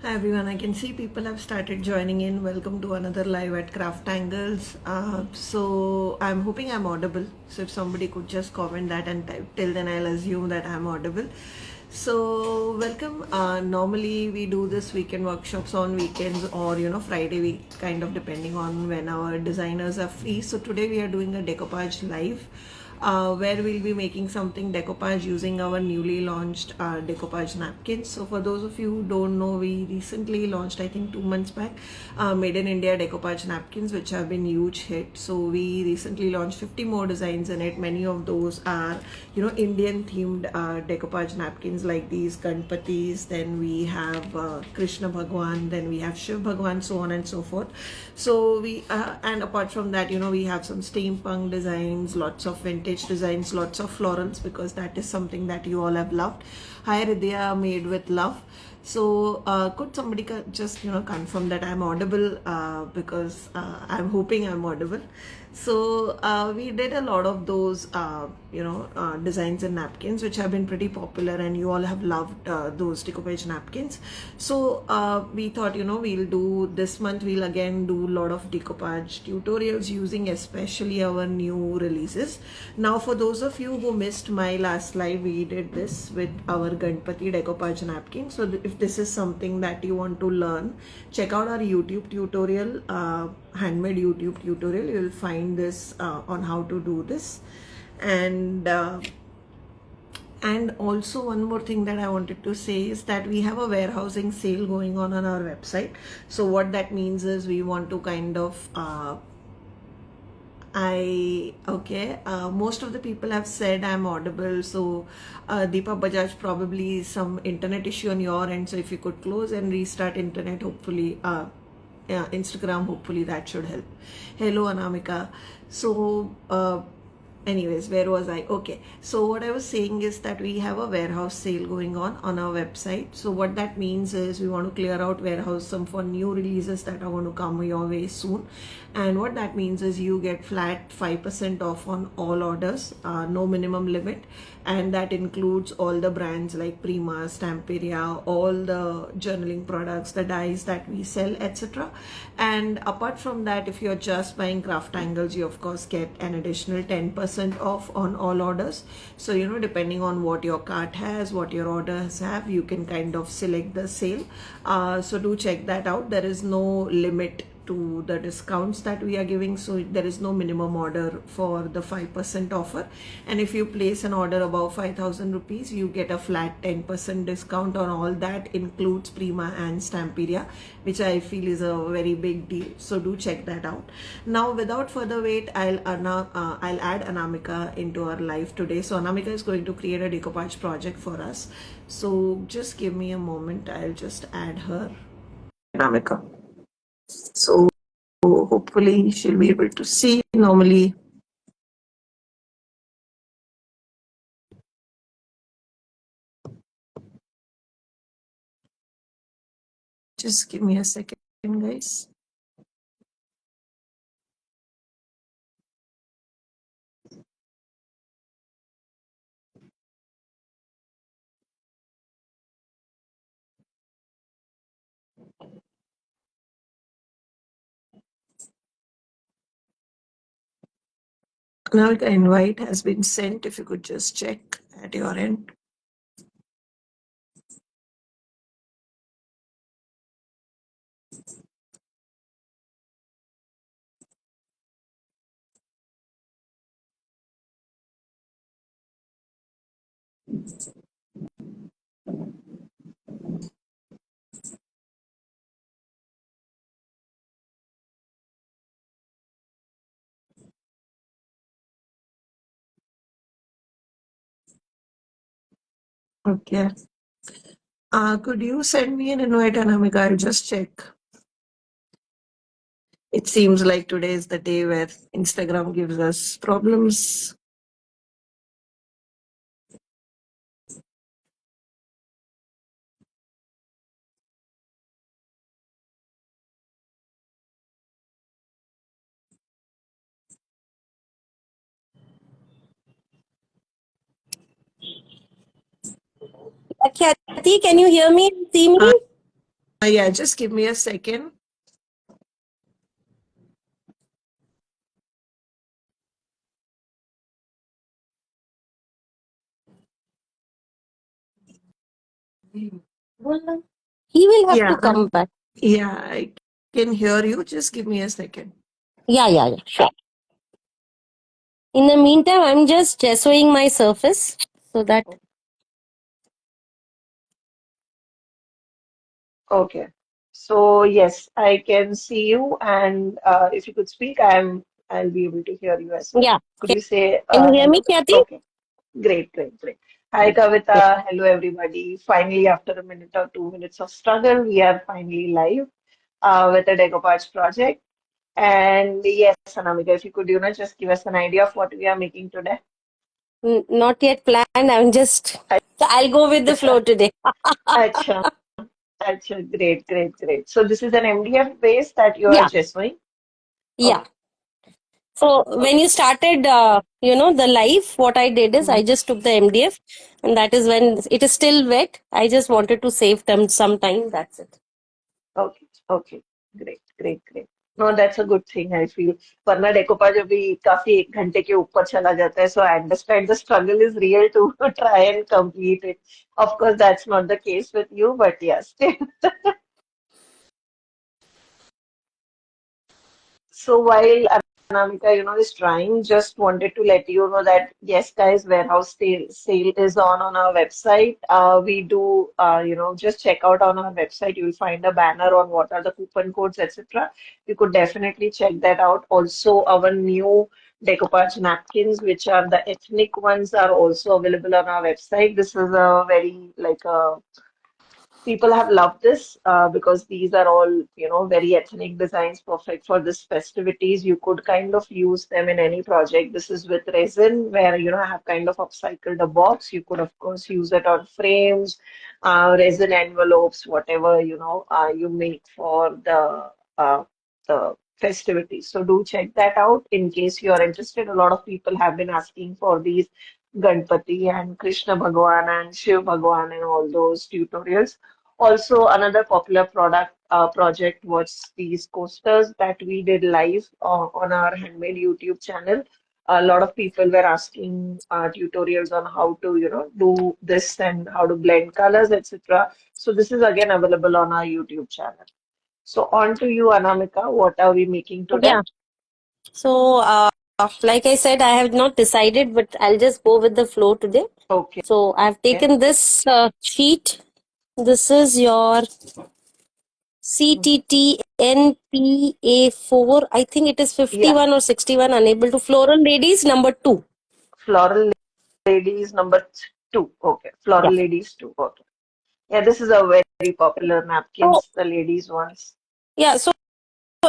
Hi everyone, I can see people have started joining in. Welcome to another live at Craft Angles. So I'm hoping I'm audible. So if somebody could just comment that and type, till then I'll assume that I'm audible. So welcome. Normally we do this weekend workshops on weekends or Friday week, kind of depending on when our designers are free. So today we are doing a decoupage live where we'll be making something decoupage using our newly launched decoupage napkins. So for those of you who don't know, we recently launched, I think 2 months back, Made in India decoupage napkins, which have been huge hit. So we recently launched 50 more designs in it. Many of those are, Indian themed decoupage napkins like these Ganpatis. Then we have Krishna Bhagwan. Then we have Shiv Bhagwan, so on and so forth. So and apart from that, we have some steampunk designs, lots of vintage designs, lots of florals, because that is something that you all have loved. Hi Ridya, made with love. So could somebody just confirm that I'm audible, because I'm hoping I'm audible. So we did a lot of those designs and napkins which have been pretty popular, and you all have loved those decoupage napkins. So we thought, we'll do this month, we'll again do a lot of decoupage tutorials using especially our new releases. Now for those of you who missed my last live, we did this with our Ganpati decoupage napkin. So if this is something that you want to learn, check out our YouTube tutorial, handmade YouTube tutorial. You will find this on how to do this. And also one more thing that I wanted to say is that we have a warehousing sale going on our website. So what that means is we want to kind of most of the people have said I'm audible. So Deepa Bajaj, probably some internet issue on your end. So if you could close and restart internet, hopefully yeah, Instagram, hopefully that should help. Hello Anamika. So anyways, where was I? Okay, so what I was saying is that we have a warehouse sale going on our website. So what that means is we want to clear out warehouse some for new releases that are going to come your way soon. And what that means is you get flat 5% off on all orders, no minimum limit, and that includes all the brands like Prima, Stamperia, all the journaling products, the dyes that we sell, etc. And apart from that, if you're just buying Craft Angles, you of course get an additional 10% off on all orders. So depending on what your cart has, what your orders have, you can kind of select the sale. So do check that out. There is no limit to the discounts that we are giving, so there is no minimum order for the 5% offer. And if you place an order above 5,000 rupees, you get a flat 10% discount on all that, includes Prima and Stamperia, which I feel is a very big deal. So do check that out. Now without further wait, I'll add Anamika into our live today. So Anamika is going to create a decoupage project for us. So just give me a moment, I'll just add her. Anamika. So hopefully she'll be able to see. Normally, just give me a second, guys. Now the invite has been sent. If you could just check at your end. Okay. Could you send me an invite, Anamika? I'll just check. It seems like today is the day where Instagram gives us problems. Kathy, can you hear me and see Uh, me? Yeah, just give me a second. Well, he will have Yeah, to come back. yeah, I can hear you. Just give me a second. Yeah, sure. In the meantime, I'm just gessoing my surface so that. Okay. So yes, I can see you, and if you could speak, I'll be able to hear you as well. Yeah. Could you say Can you hear me, hello? Kathy? Okay. Great, great, great. Hi, Yeah. Kavita. Hello, everybody. Finally, after a minute or 2 minutes of struggle, we are finally live with the decoupage project. And yes, Anamika, if you could, just give us an idea of what we are making today. Not yet planned. I'm just. I'll go with the flow today. Acha, acha, great, great, great. So this is an MDF base that you are Yeah. gestoing. Yeah. Okay, So when okay. you started, the live, what I did is I Mhm. just took the MDF, and that is when it is still wet. I just wanted to save them some time. That's it. Okay, okay. Great, great, great. No, that's a good thing, I feel. वरना decoupage अभी काफी 1 घंटे के ऊपर चला जाता है. So I understand the struggle is real to try and complete it. Of course, that's not the case with you, but yes. So while Anamika, is trying, just wanted to let you know that yes, guys, warehouse sale is on our website. We do, just check out on our website. You'll find a banner on what are the coupon codes, etc. You could definitely check that out. Also, our new decoupage napkins, which are the ethnic ones, are also available on our website. This is a very like a people have loved this because these are all, very ethnic designs, perfect for this festivities. You could kind of use them in any project. This is with resin, where, I have kind of upcycled a box. You could, of course, use it on frames, resin envelopes, whatever, you make for the festivities. So do check that out in case you are interested. A lot of people have been asking for these Ganpati and Krishna Bhagwan and Shiv Bhagwan and all those tutorials. Also, another popular project was these coasters that we did live on our handmade YouTube channel. A lot of people were asking tutorials on how to, do this and how to blend colors, etc. So this is again available on our YouTube channel. So on to you, Anamika. What are we making today? Yeah. So, like I said, I have not decided, but I'll just go with the flow today. Okay. So, I've taken this sheet. This is your Mhm. CTT NPA4. I think it is Yeah, 51 or 61. Unable to. Floral Ladies number 2. Floral Ladies number 2. Okay, Yeah. Floral Ladies 2. Okay. Yeah, this is a very popular So, napkins, the ladies ones. yeah. So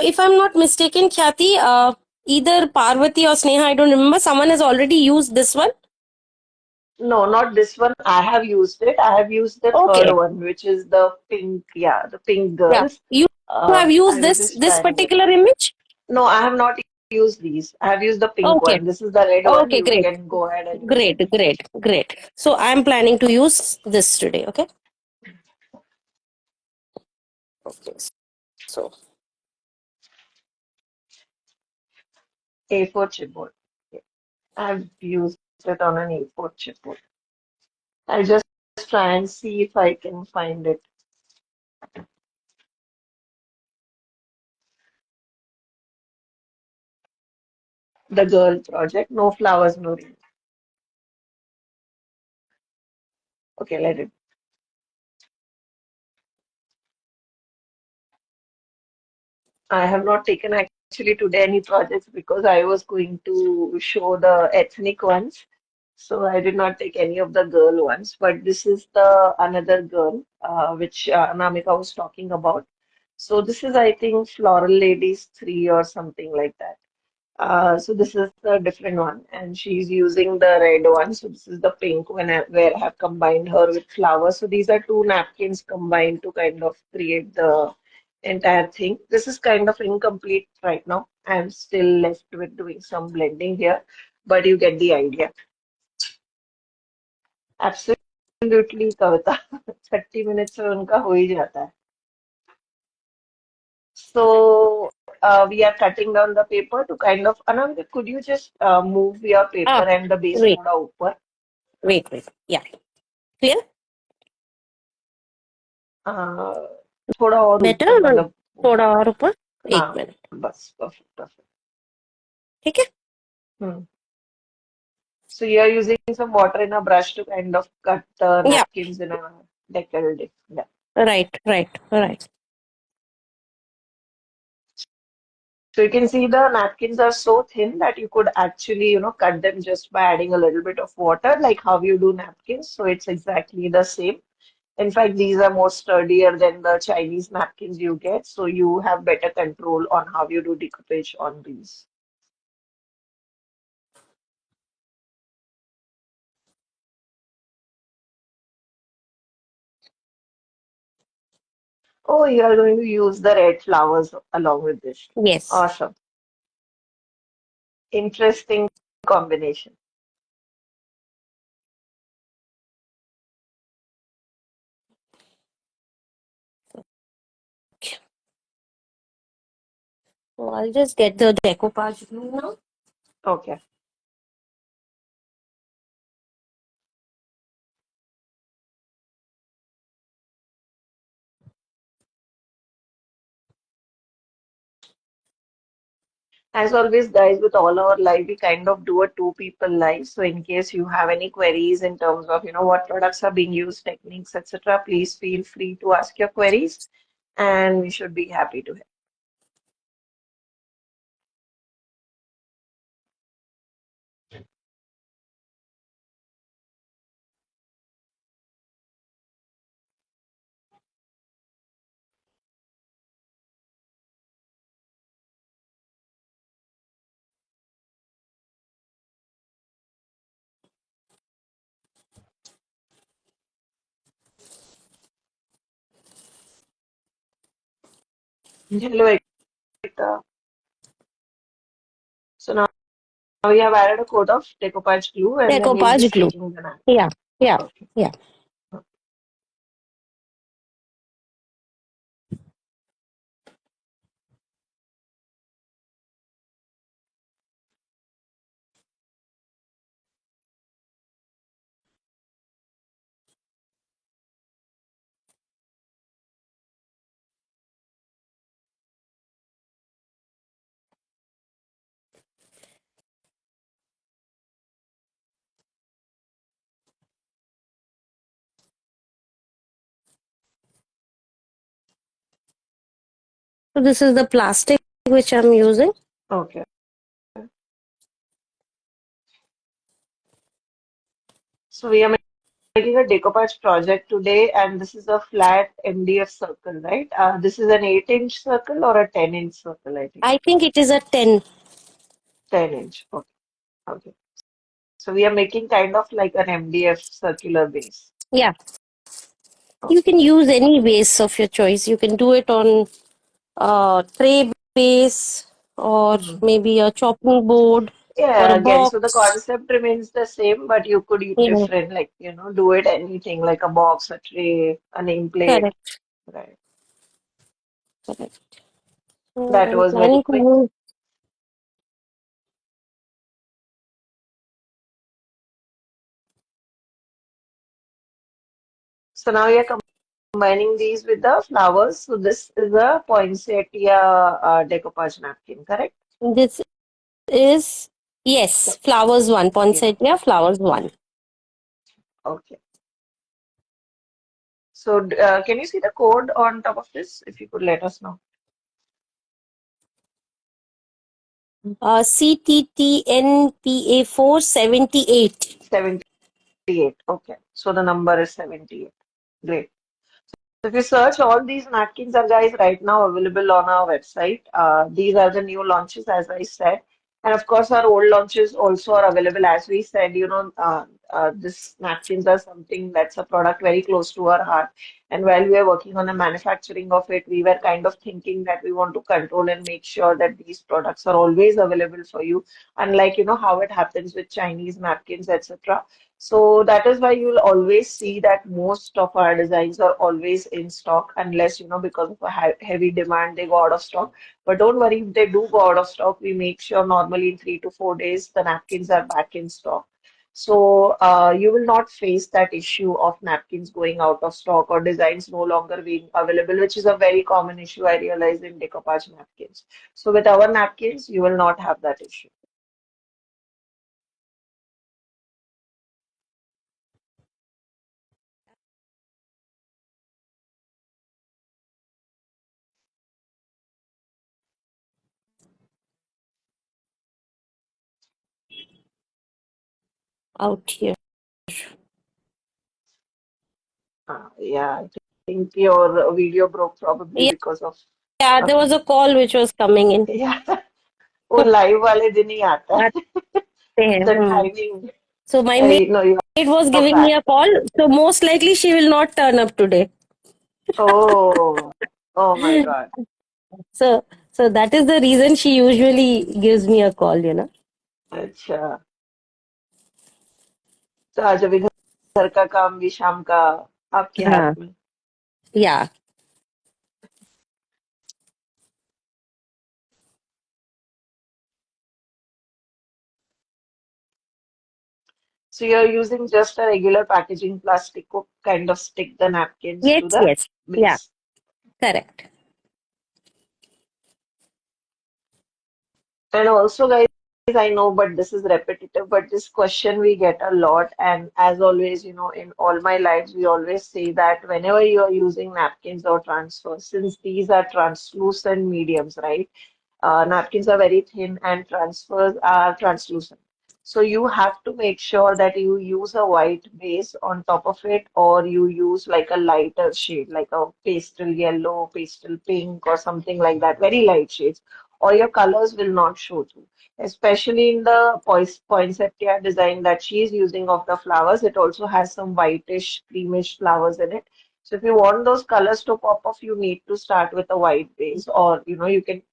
if I'm not mistaken, Khyati, either Parvati or Sneha, I don't remember. Someone has already used this one. No, not this one. I have used it. I have used the third Okay. one, which is the pink, yeah, the pink Yeah. girls. You have I used was this just this trying it. particular image. No, I have not used these. I have used the pink Okay. one. This is the red one. Okay. You Great. can go ahead and use Great. it. Great. Great. So I'm planning to use this today. Okay. Okay. So A4 chipboard. Yeah. I've used it on an A4 chipboard. I'll just try and see if I can find it. The girl project. No flowers, no rain. Okay, let it. I have not taken actually today any projects because I was going to show the ethnic ones. So I did not take any of the girl ones. But this is the another girl which Namika was talking about. So this is, I think, Floral Ladies 3 or something like that. So this is the different one, and she's using the red one. So this is the pink one where I have combined her with flowers. So these are two napkins combined to kind of create the entire thing. This is kind of incomplete right now. I'm still left with doing some blending here, but you get the idea. Absolutely, Kavita. 30 minutes में उनका हो ही जाता है. So we are cutting down the paper to kind of, Anamika, could you just move your Ah, paper and the base wait, थोड़ा ऊपर? wait. Yeah. Clear? uh, थोड़ा और better? ऊपर मतलब थोड़ा और ऊपर? एक हाँ मिनट. बस perfect perfect. ठीक है? Hmm. So you are using some water in a brush to kind of cut the Yeah. napkins in a decorative dip. Yeah. Right. So you can see the napkins are so thin that you could actually, cut them just by adding a little bit of water, like how you do napkins. So it's exactly the same. In fact, these are more sturdier than the Chinese napkins you get. So you have better control on how you do decoupage on these. Oh, you are going to use the red flowers along with this. Yes. Awesome. Interesting combination. So I'll just get the decoupage glue now. Okay. As always, guys, with all our live, we kind of do a two people live. So in case you have any queries in terms of, what products are being used, techniques, etc., please feel free to ask your queries and we should be happy to help. Hello, Ekta. So now we have added a coat of decoupage glue and then we'll be Decoupage glue. sticking the napkin. Yeah. Okay. Yeah. So this is the plastic which I'm using. Okay. So we are making a decoupage project today, and this is a flat MDF circle, right? This is an 8-inch circle or a 10-inch circle, I think. I think it is a 10. 10-inch. Okay. Okay. So we are making kind of like an MDF circular base. Yeah. You Okay. can use any base of your choice. You can do it on tray base or Mhm. maybe a chopping board or Yeah, a again, so the box. concept remains the same, but you could Yeah, different, like, do it anything like a box, a tray, a nameplate. correct. Right. Correct. So That I'm was very planning to quick. use. So now you're combining these with the flowers. So this is a poinsettia decoupage napkin, correct? This is, yes, flowers one. Yeah. Poinsettia, flowers one. Okay. So can you see the code on top of this? If you could let us know. CTTNPA 478. 78. Okay. So the number is 78. Great. So if you search, all these napkins are, guys, right now available on our website. These are the new launches, as I said. And of course, our old launches also are available. As we said, this napkins are something that's a product very close to our heart. And while we are working on the manufacturing of it, we were kind of thinking that we want to control and make sure that these products are always available for you. Unlike, how it happens with Chinese napkins, etc. So that is why you'll always see that most of our designs are always in stock, unless, because of a heavy demand, they go out of stock. But don't worry, if they do go out of stock, we make sure normally in 3 to 4 days the napkins are back in stock. So you will not face that issue of napkins going out of stock or designs no longer being available, which is a very common issue I realize in decoupage napkins. So with our napkins, you will not have that issue. Out here. Yeah, I think your video broke probably Yeah, because of yeah, uh, there was a call which was coming in. yeah, वो live वाले दिन ही आता आते है हैं, the timing. So my I know you maid was are giving me back. a call. So most likely she will not turn up today. Oh, oh my God. So so that is the reason she usually gives me a call. अच्छा तो आज अभी घर का काम भी शाम का आपके हाथ हाँ, में. yeah. So you're using just a regular packaging plastic to kind of stick the napkins Yes, to the yes. Yeah, base. correct. And also, guys, I know, but this is repetitive, but this question we get a lot. And as always, in all my lives, we always say that whenever you are using napkins or transfers, since these are translucent mediums, right? Napkins are very thin and transfers are translucent. So you have to make sure that you use a white base on top of it, or you use like a lighter shade, like a pastel yellow, pastel pink, or something like that, very light shades, or your colors will not show through. Especially in the poinsettia design that she is using of the flowers, it also has some whitish, creamish flowers in it. So if you want those colors to pop off, you need to start with a white base, or you can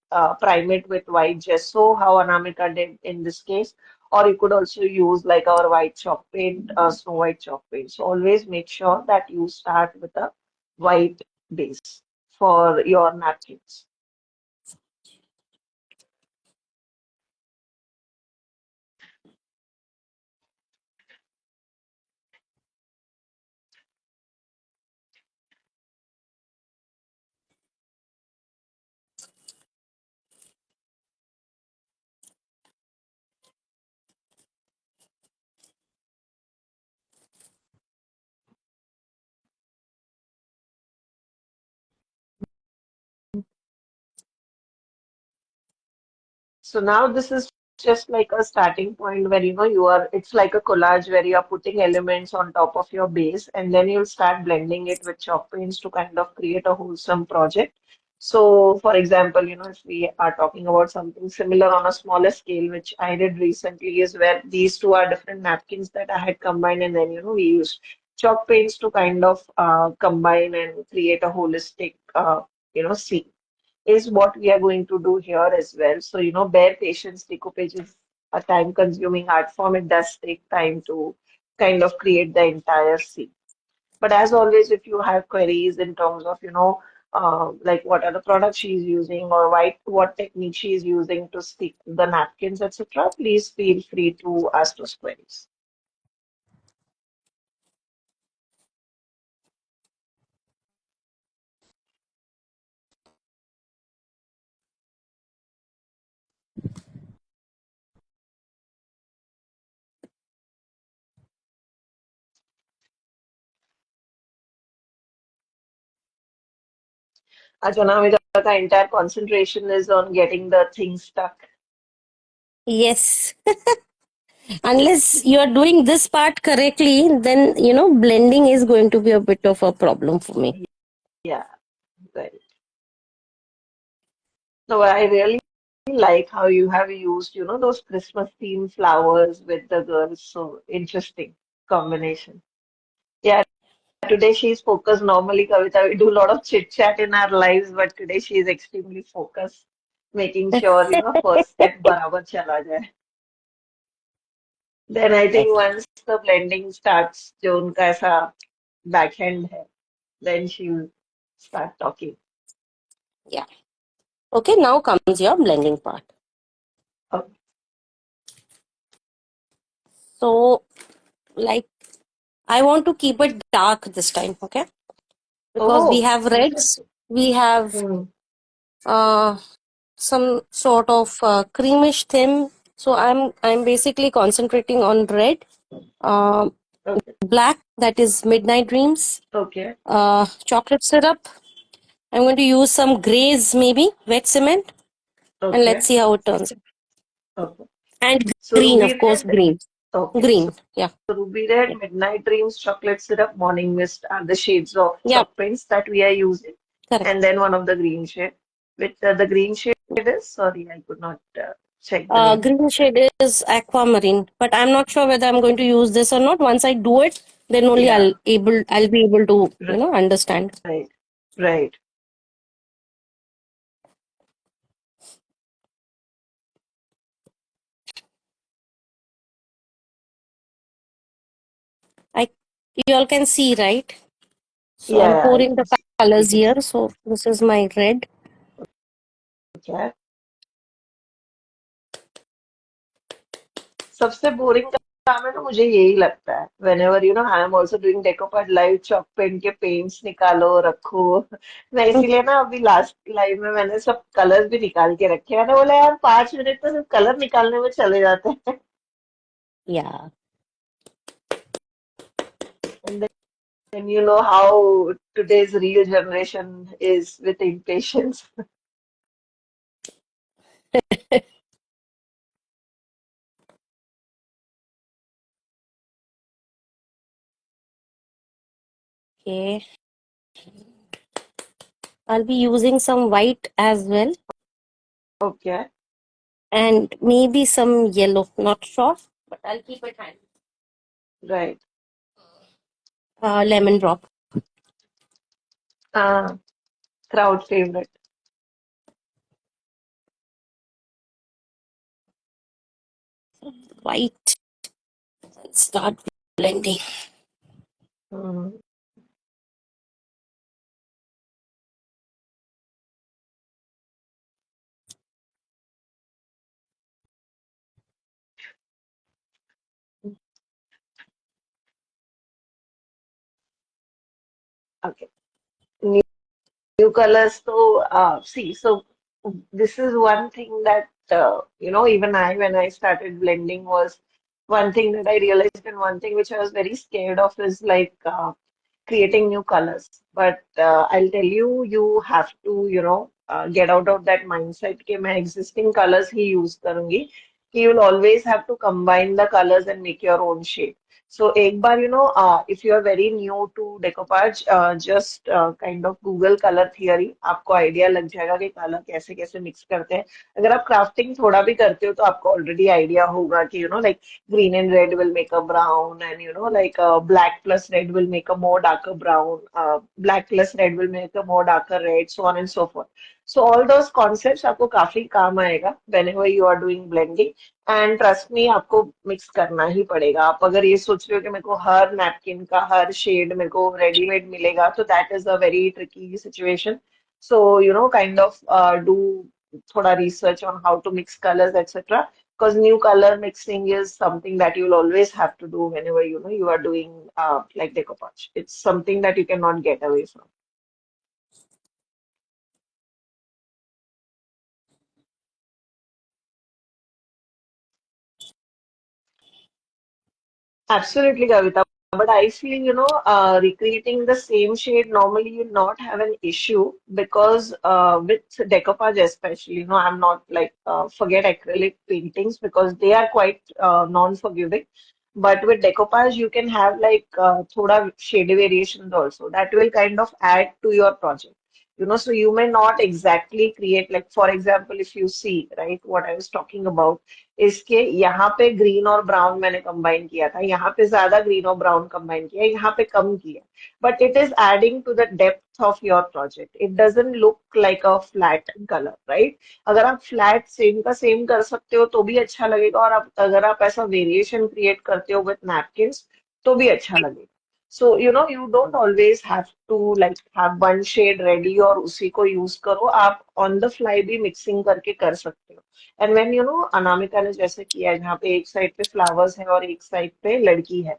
prime it with white gesso, how Anamika did in this case, or you could also use like our white chalk paint, Snow White chalk paint. So always make sure that you start with a white base for your napkins. So now this is just like a starting point where it's like a collage where you are putting elements on top of your base, and then you'll start blending it with chalk paints to kind of create a wholesome project. So for example, if we are talking about something similar on a smaller scale, which I did recently, is where these two are different napkins that I had combined, and then we used chalk paints to kind of combine and create a holistic scene is what we are going to do here as well. So, bare patience, decoupage is a time-consuming art form. It does take time to kind of create the entire scene. But as always, if you have queries in terms of, like what are the products she's using or what technique she is using to stick the napkins, etc., please feel free to ask those queries. Ajanamika, the entire concentration is on getting the thing stuck. Yes. Unless you are doing this part correctly, then blending is going to be a bit of a problem for me. Yeah, right. So I really like how you have used, those Christmas themed flowers with the girls. So interesting combination. Yeah, today she's focused. Normally, Kavita, we do a lot of chit chat in our lives, but today she is extremely focused, making sure, first step barabar chala jaye. Then I think Right. once the blending starts, जो उनका ऐसा backhand है, then she'll start talking. Yeah. Okay, now comes your blending part. Oh, So, like, I want to keep it dark this time, okay? Because we oh, have reds, interesting. we have Hmm. uh, some sort of creamish theme. So I'm basically concentrating on red, uh, Okay, black, that is Midnight Dreams, okay, chocolate syrup. I'm going to use some grays, maybe wet cement, and let's okay, see how it turns out. okay. And So green, Ruby of course, Red, green, okay. So green. Yeah, Ruby Red, yeah, Midnight Dreams, Chocolate Syrup, Morning Mist are the shades of yeah. chalk paints that we are using. Correct. And then one of the green shade. Which the green shade is? Sorry, I could not check the name. Green shade is aquamarine, but I'm not sure whether I'm going to use this or not. Once I do it, then only Yeah, I'll be able to r- understand. right, right. I You all can see, right? So Yeah, I'm yeah, I pouring can the see. We colors can see. here. So this is my red. Okay. सबसे boring काम है ना मुझे यही लगता है whenever I am also doing decoupage live chalk pen के paints निकालो रखो मैं इसीलिए ना अभी लास्ट लाइव में मैंने सब कलर्स भी निकाल के रखे मैंने बोला यार 5 मिनट तो सिर्फ कलर निकालने में चले जाते हैं Yeah. and then you know how today's real generation is with impatience. Okay. I'll be using some white as well, Okay, and maybe some yellow. Not sure, but I'll keep it handy. right. Lemon drop. Ah, crowd favorite. White. Let's start blending. Hmm. Okay. New colors. So, see, so this is one thing that, even when I started blending was one thing that I realized and one thing which I was very scared of is like creating new colors. But I'll tell you, you have to, get out of that mindset कि मैं existing colors ही use करूंगी. You will always have to combine the colors and make your own shade. So एक बार if you are very new to decoupage, just kind of Google color theory, आपको idea लग जाएगा कि colour कैसे कैसे mix करते हैं. अगर आप crafting थोड़ा भी करते हो तो आपको already idea होगा कि like green and red will make a brown, and like black plus red will make a more darker brown, black plus red will make a more darker red, so on and so forth. So all those concepts आपको काफी काम आएगा whenever you are doing blending. And trust me आपको mix करना ही पड़ेगा. आप अगर ये सोच रहे हो कि मेरे को हर नैपकिन का हर शेड मेरे को रेडीमेड मिलेगा तो that is a very tricky situation. So kind of do थोड़ा research on how to mix colours etcetera, because new color mixing is something that you'll always have to do whenever you are doing like decoupage. It's something that you cannot get away from. Absolutely, Kavita. But I feel, recreating the same shade, normally you not have an issue because with decoupage especially, I'm not like, forget acrylic paintings because they are quite non-forgiving. But with decoupage, you can have like thoda shade variations also. That will kind of add to your project. So you may not exactly create, like for example, if you see, right, what I was talking about, इसके यहाँ पे green और brown मैंने combine किया था, यहाँ पे ज्यादा ग्रीन और ब्राउन कंबाइन किया, यहाँ पे कम किया, but it is adding to the depth of your project. It doesn't look like a flat colour, right? अगर आप फ्लैट सेम का सेम कर सकते हो तो भी अच्छा लगेगा, और अगर आप ऐसा वेरिएशन क्रिएट करते हो विथ नैपकिन्स तो भी अच्छा लगेगा. So, you don't always have to like have one shade ready और उसी को यूज करो. आप on the fly भी मिक्सिंग करके कर सकते हो. एंड व्हेन अनामिका ने जैसे किया है, जहाँ पे एक साइड पे फ्लावर्स है और एक साइड पे लड़की है,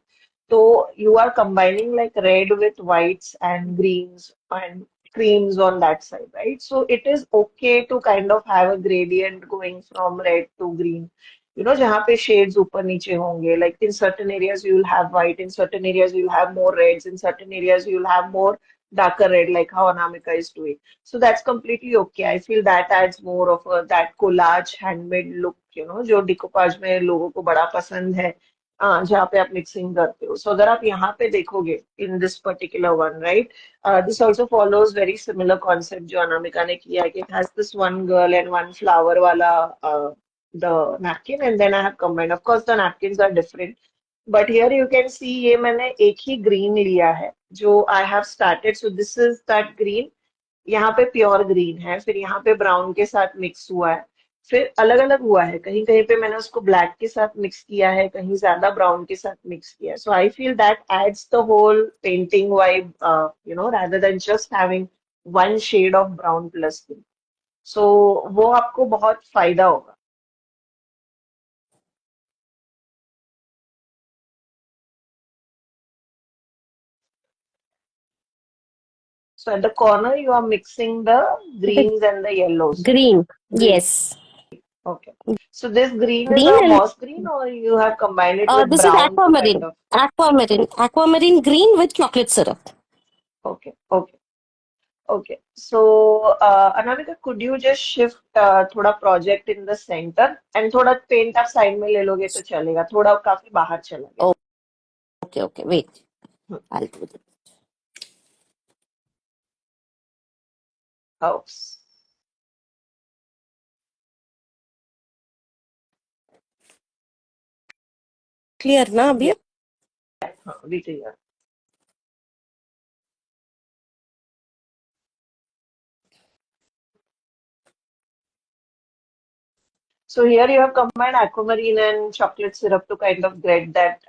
तो you are combining like red with whites and greens and creams on that side, right? So it is okay to kind of have a gradient going from red to green. जहाँ पे shades ऊपर नीचे होंगे, like in certain areas you will have white, in certain areas you will have more reds, in certain areas you will have more darker red, like how Anamika is doing. So that's completely okay. I feel that adds more of a that collage handmade look, जो डिकोपाज में लोगों को बड़ा पसंद है. जहाँ पे आप मिक्सिंग करते हो. सो अगर आप यहाँ पे देखोगे in this particular one, right, this also follows very similar concept जो अनामिका ने किया है, कि it has this one girl and one flower वाला the napkin, and then I have combined. Of course, the napkins are different, but here you can see ये मैंने एक ही green लिया है जो I have started. So this is that green. यहाँ पे pure green है, फिर यहाँ पे ब्राउन के साथ मिक्स हुआ है, फिर अलग अलग हुआ है, कहीं कहीं पे मैंने उसको ब्लैक के साथ मिक्स किया है, कहीं ज्यादा ब्राउन के साथ मिक्स किया है. So I feel that adds the whole painting vibe, rather than just having one shade of brown plus green. सो वो आपको बहुत फायदा होगा. So at the corner, you are mixing the The greens and the yellows. green. Green. Yes. Okay. So this green is Green a and moss green, or you have combined it with this is brown to kind aquamarine. of. Aquamarine. Aquamarine green with chocolate syrup. Okay. Okay. Okay. So, Anamika, could you just shift थोड़ा project in the center, and थोड़ा paint आप side में ले लोगे तो चलेगा, थोड़ा काफी बाहर चला गया. Oh, okay, okay. Wait. Hmm. I'll do that. Oops. Clear ना अभी? Yeah. Be clear. So here you have combined aquamarine and chocolate syrup to kind of get that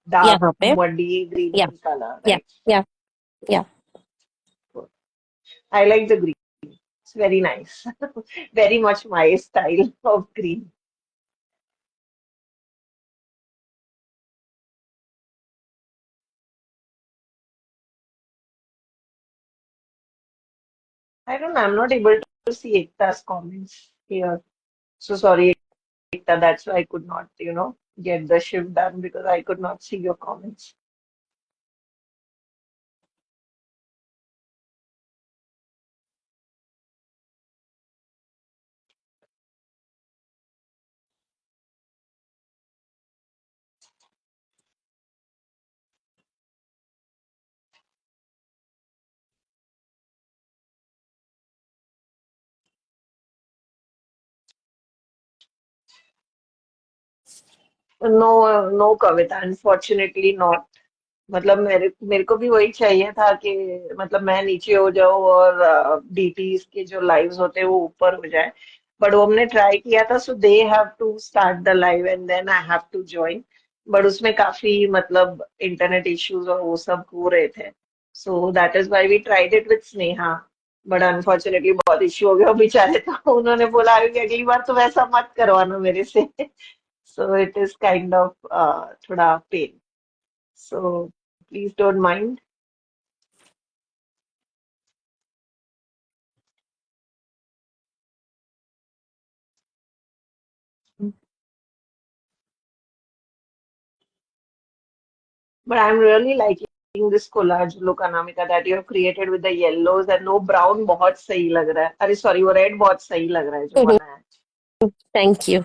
dark, यहाँ पे. muddy, Yeah, greeny color, yeah, right? yeah, yeah. I like the green. It's very nice. Very much my style of green. I don't know. I'm not able to see Ekta's comments here. So sorry, Ekta. That's why I could not, get the shift done, because I could not see your comments. No, no, Kavita. Unfortunately, not. मतलब मेरे मेरे को भी वही चाहिए था कि मतलब मैं नीचे हो जाऊं और डीटीज के जो लाइव्स होते हैं वो ऊपर हो जाए. बट वो हमने ट्राई किया था. So they have to start the live and then I have to join. But उसमें काफी मतलब इंटरनेट इश्यूज और वो सब हो रहे थे. So that is why we tried it with Sneha. But unfortunately बहुत इश्यू हो गया बेचारे. तो उन्होंने बोला कि अगली बार तो वैसा मत करवाना मेरे से. So it is kind of थोड़ा pen. So please don't mind. But I'm really liking this collage look, Anamika, that you have created with the yellows, and no brown बहुत सही लग रहा है. अरे sorry, वो red बहुत सही लग रहा है जो बना है. Thank you.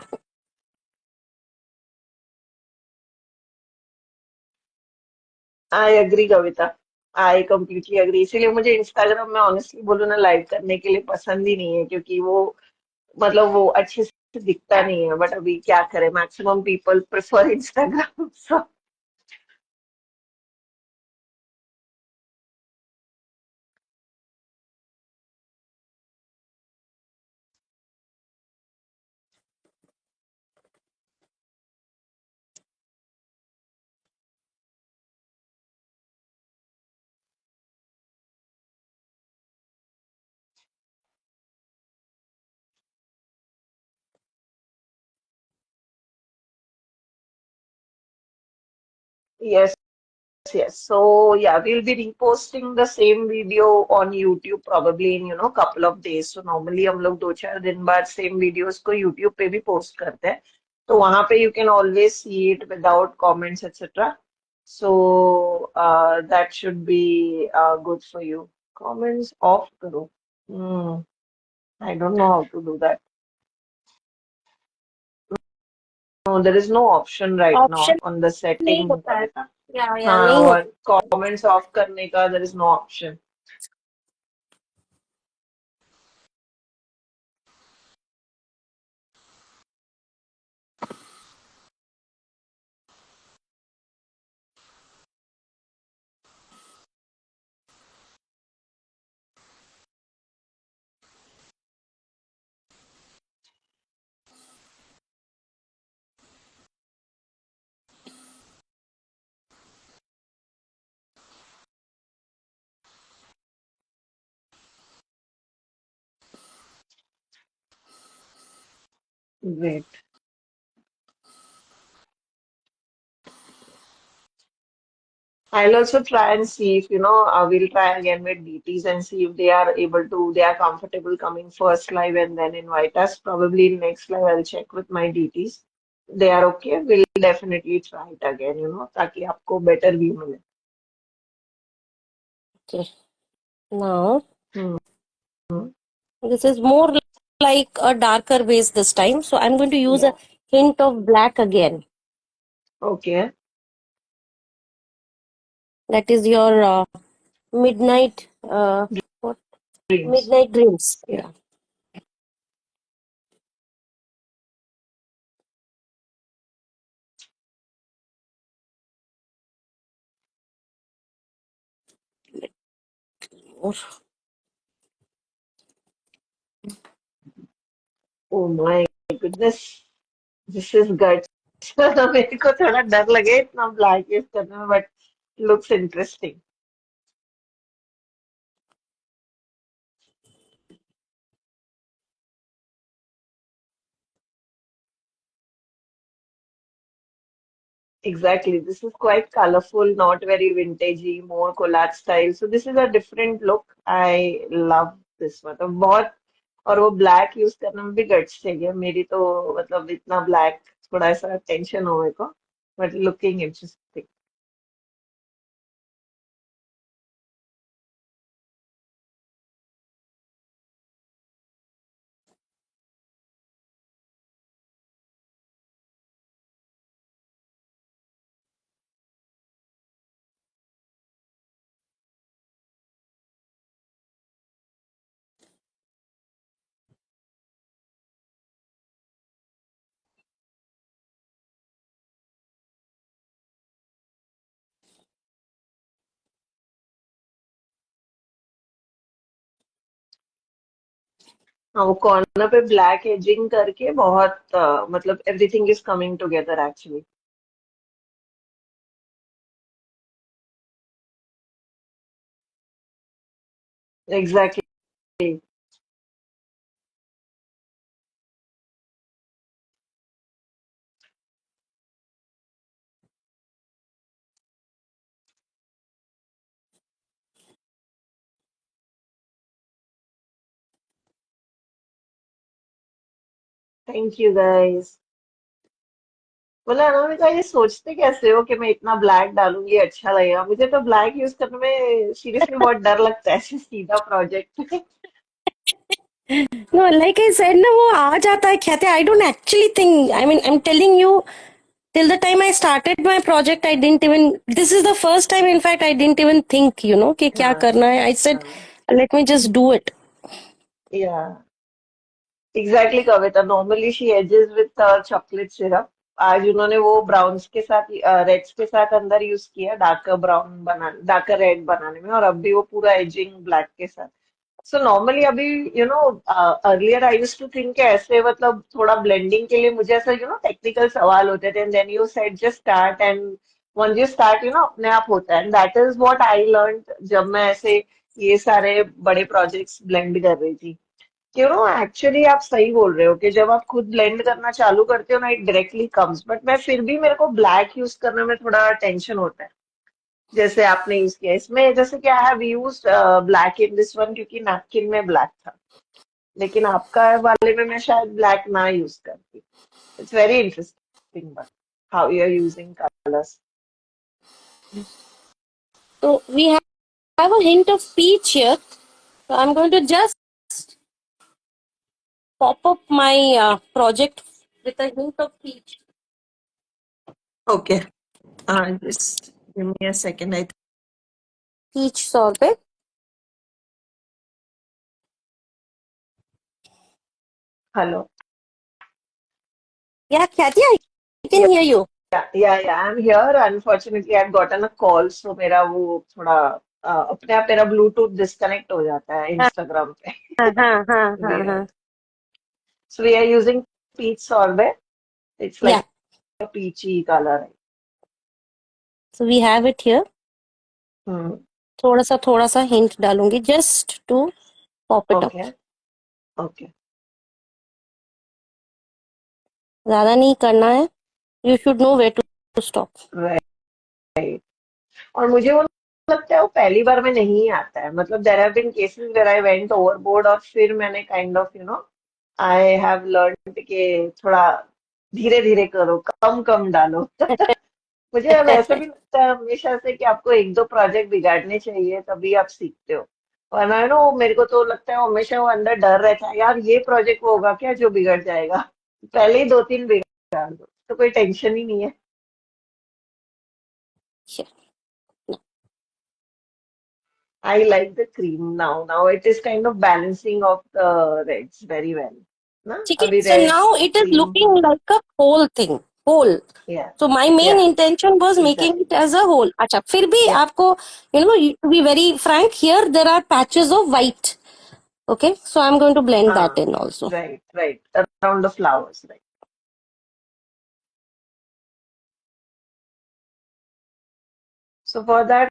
I agree, Kavita. I completely agree. इसीलिए मुझे इंस्टाग्राम में ऑनेस्टली बोलूँ ना लाइव करने के लिए पसंद ही नहीं है, क्योंकि वो मतलब वो अच्छे से दिखता नहीं है। बट अभी क्या करें, maximum people prefer Instagram. So yes, yes. So yeah, we'll be reposting the same video on YouTube probably in couple of days. So normally हम लोग 2-4 दिन बाद same videos को YouTube पे भी post करते हैं, तो वहां पे you can always see it without comments etc. So that should be good for you. Comments off करो। Hmm, I don't know how to do that. No, there is no option right now option on the नहीं setting। होता है ना, या हाँ, नहीं और होता। comments off करने का there is no option. Great. I'll also try and see if, we'll try again with DTs and see if they are comfortable coming first live and then invite us. Probably in next live, I'll check with my DTs. They are okay. We'll definitely try it again, ताकि आपको better view मिले. Okay, now Hmm. this is more like a darker base this time, so I'm going to use a Yeah. hint of black again. Okay. That is your midnight, what? Dreams. Midnight dreams. Yeah. Yeah. Oh my goodness. This is guts. मेरे को थोड़ा डर लगे इतना black use करने में, but looks interesting. Exactly. This is quite colorful, not very vintagey, more collage style. So this is a different look. I love this। मतलब बहुत, और वो ब्लैक यूज करने में भी गट्स चाहिए। मेरी तो मतलब इतना ब्लैक थोड़ा सा टेंशन हो मेरे को, बट लुकिंग इंटरेस्टिंग। हाँ, वो कॉर्नर पे ब्लैक एजिंग करके बहुत मतलब everything is coming together actually. Exactly. Thank you guys. बोला अनामिका, ये सोचते कैसे हो कि मैं इतना ब्लैक डालूंगी अच्छा लगेगा? मुझे तो ब्लैक यूज करने में सीरियसली बहुत डर लगता है, ऐसे सीधा project. No, like I said, ना वो आ जाता है कहते हैं, I don't actually think, I mean, I'm telling you, till the time I started my project, I didn't even, this is the first time, in fact, I didn't even think, कि क्या हाँ करना है. I said, हाँ let me just do it. या exactly Kavita normally she ages with chocolate syrup. आज उन्होंने वो ब्राउन्स के साथ रेड्स के साथ अंदर यूज किया डार्कर ब्राउन बनाने डार्कर रेड बनाने में और अब भी वो पूरा एजिंग ब्लैक के साथ. सो नॉर्मली अभी earlier I use to think ऐसे मतलब थोड़ा ब्लेंडिंग के लिए मुझे ऐसा टेक्निकल सवाल होते थे and then you said just start and when you start अपने आप होता है and that is what I learn जब मैं ऐसे ये सारे बड़े प्रोजेक्ट्स ब्लेंड कर रही थी. एक्चुअली आप सही बोल रहे हो कि जब आप खुद ब्लेंड करना चालू करते हो ना इट डायरेक्टली कम्स बट मैं फिर भी मेरे को ब्लैक यूज करने में थोड़ा टेंशन होता है. जैसे आपने यूज किया इसमें जैसे कि आई have used black in this one क्योंकि नैपकिन में ब्लैक था लेकिन आपका वाले में मैं शायद ब्लैक ना यूज करती. It's very interesting but how you are using colours. So we have a hint of peach here. So I'm going to just pop up my project with a hint of peach. Okay. Just give me a second. Peach sorbet. Hello. Yeah, Khyati, I can hear you. Yeah, I'm here. Unfortunately, I've gotten a call, so मेरा वो थोड़ा अपने आप मेरा Bluetooth disconnect हो जाता है हाँ इंस्टाग्राम पे. हाँ हाँ हाँ हाँ Weird. हाँ. So we are using peach sorbet. It's Yeah, like a peachy color. so we have it here. Hmm. थोड़ा सा हिंट डालूंगी just to pop it up. Okay. Okay. ज्यादा नहीं करना है. You should know where to stop. Right. और मुझे वो लगता है वो पहली बार में नहीं आता है मतलब there have been cases where I went overboard और फिर मैंने kind of I have learned कि थोड़ा धीरे धीरे करो कम कम डालो. मुझे अब ऐसा भी लगता है हमेशा से कि आपको एक दो प्रोजेक्ट बिगाड़ने चाहिए तभी आप सीखते हो. वरना मेरे को तो लगता है हमेशा वो अंदर डर रहता है यार ये प्रोजेक्ट वो होगा क्या जो बिगड़ जाएगा. पहले ही दो तीन बिगाड़ दो तो कोई टेंशन ही नहीं है. Sure. I like the cream now. Now it is kind of balancing of the reds very well. Na? ठीक है. Abhi So red, now it is cream. looking like a whole thing. Whole. Yeah, So my main yeah, intention was making it exactly. as a whole. अच्छा फिर भी Yeah. आपको to be very frank, here there are patches of white. Okay, so I'm going to blend that Ah, in also. right, right. Around the flowers, right. So for that,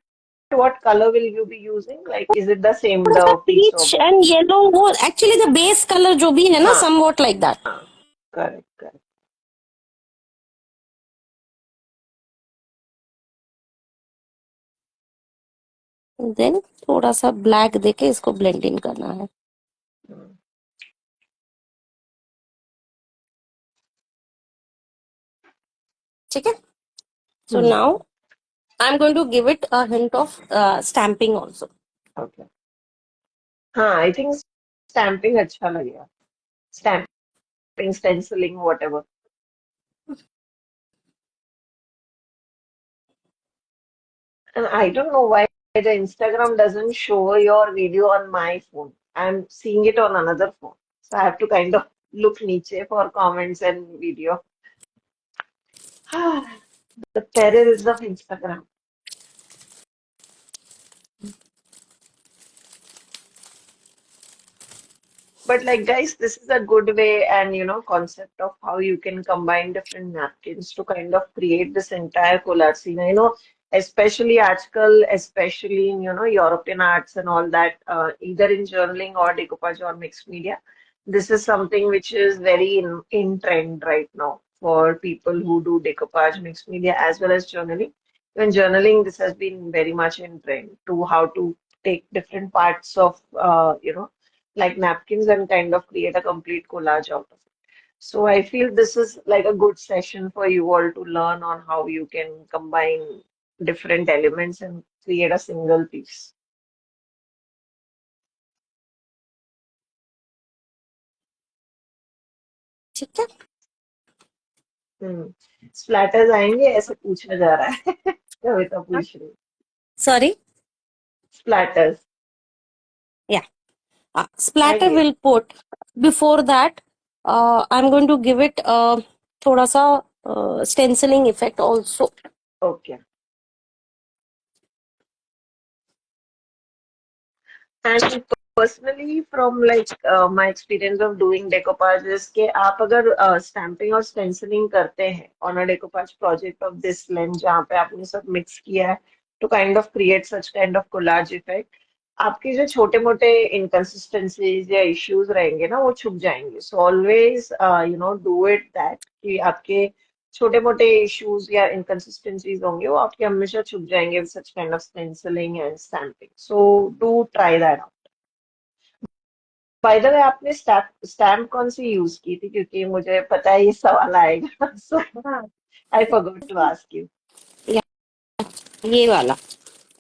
what color will you be using? Like, is it the same, थोड़ा सा the peach peach sorbet? and yellow, वो actually the base color जो भी है ना, हाँ, somewhat like that. हाँ, correct, correct. Then थोड़ा सा black देके इसको blend in करना है. Hmm. ठीक है. So Hmm. now I'm going to give it a hint of stamping also. Okay. हाँ, I think stamping अच्छा लगेगा. Stamping, stenciling, whatever. And I don't know why the Instagram doesn't show your video on my phone. I'm seeing it on another phone. So I have to kind of look niche for comments and video. The terrors of Instagram. But like guys, this is a good way and concept of how you can combine different napkins to kind of create this entire collage scene. Especially article, especially in European arts and all that, either in journaling or decoupage or mixed media. This is something which is very in trend right now for people who do decoupage, mixed media, as well as journaling. Even journaling, this has been very much in trend to how to take different parts of like napkins and kind of create a complete collage out of it. So I feel this is like a good session for you all to learn on how you can combine different elements and create a single piece. ठीक है. स्प्लैटर्स आएंगे ऐसे पूछा जा रहा है। कविता पूछ रही। Sorry. स्प्लैटर्स Yeah. Splatter आएंगे। will put. Before that, I'm going to give it thoda sa stenciling effect also. Okay. And personally, from like my experience of doing decoupage is कि आप अगर stamping और stenciling करते हैं on a decoupage project of this length जहाँ पे आपने सब mix किया है to kind of create such kind of collage effect, आपके जो छोटे मोटे inconsistencies या issues रहेंगे ना वो छुप जाएंगे. So always do it that कि आपके छोटे मोटे issues या inconsistencies होंगे वो आपके हमेशा छुप जाएंगे with such kind of stenciling and stamping. So do try that out. By the way आपने स्टैम्प कौन सी यूज की थी क्योंकि मुझे पता है ये सवाल आएगा. So I forgot to ask you. Yeah, ये वाला